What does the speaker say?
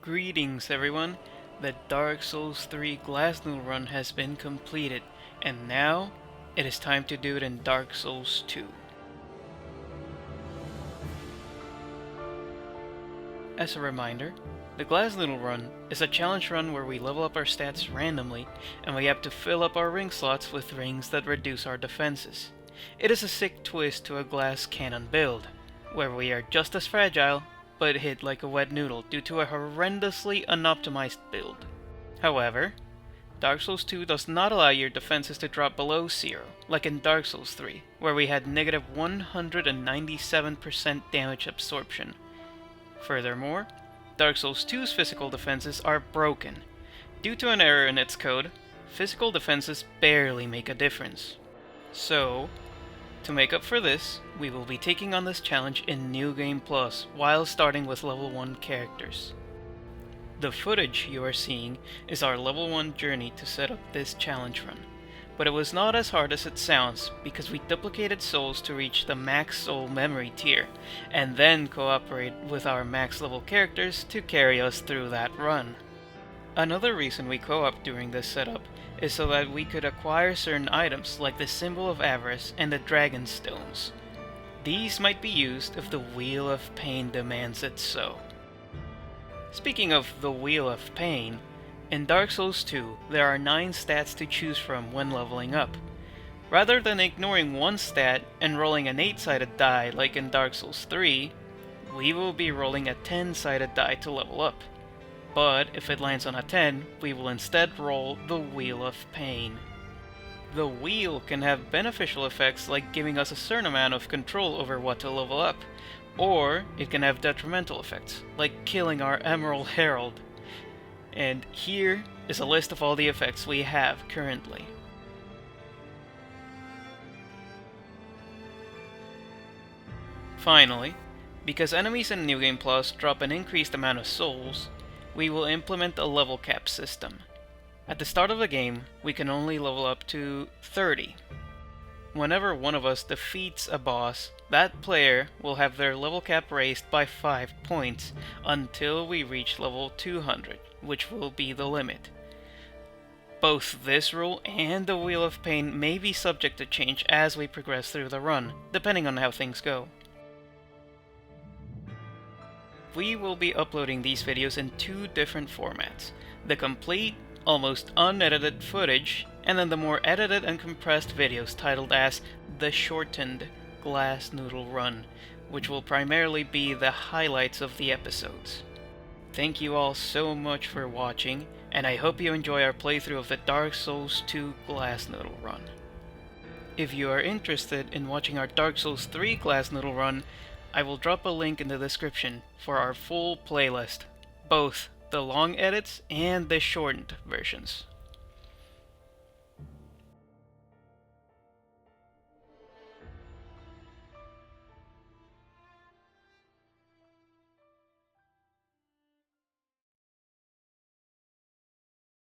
Greetings everyone, the Dark Souls 3 Glass Noodle Run has been completed, and now it is time to do it in Dark Souls 2. As a reminder, the Glass Noodle Run is a challenge run where we level up our stats randomly, and we have to fill up our ring slots with rings that reduce our defenses. It is a sick twist to a glass cannon build, where we are just as fragile, but hit like a wet noodle due to a horrendously unoptimized build. However, Dark Souls 2 does not allow your defenses to drop below 0, like in Dark Souls 3, where we had negative 197% damage absorption. Furthermore, Dark Souls 2's physical defenses are broken. Due to an error in its code, physical defenses barely make a difference. So, to make up for this, we will be taking on this challenge in New Game Plus while starting with level 1 characters. The footage you are seeing is our level 1 journey to set up this challenge run, but it was not as hard as it sounds because we duplicated souls to reach the max soul memory tier, and then cooperate with our max level characters to carry us through that run. Another reason we co-op during this setup is so that we could acquire certain items like the Symbol of Avarice and the Dragon Stones. These might be used if the Wheel of Pain demands it so. Speaking of the Wheel of Pain, in Dark Souls 2 there are 9 stats to choose from when leveling up. Rather than ignoring one stat and rolling an 8-sided die like in Dark Souls 3, we will be rolling a 10-sided die to level up. But if it lands on a 10, we will instead roll the Wheel of Pain. The wheel can have beneficial effects like giving us a certain amount of control over what to level up, or it can have detrimental effects, like killing our Emerald Herald. And here is a list of all the effects we have currently. Finally, because enemies in New Game Plus drop an increased amount of souls, we will implement a level cap system. At the start of the game, we can only level up to 30. Whenever one of us defeats a boss, that player will have their level cap raised by 5 points until we reach level 200, which will be the limit. Both this rule and the Wheel of Pain may be subject to change as we progress through the run, depending on how things go. We will be uploading these videos in 2 different formats: the complete, almost unedited footage, and then the more edited and compressed videos titled as the shortened Glass Noodle Run, which will primarily be the highlights of the episodes. Thank you all so much for watching, and I hope you enjoy our playthrough of the Dark Souls 2 Glass Noodle Run. If you are interested in watching our Dark Souls 3 Glass Noodle Run, I will drop a link in the description for our full playlist, both the long edits and the shortened versions.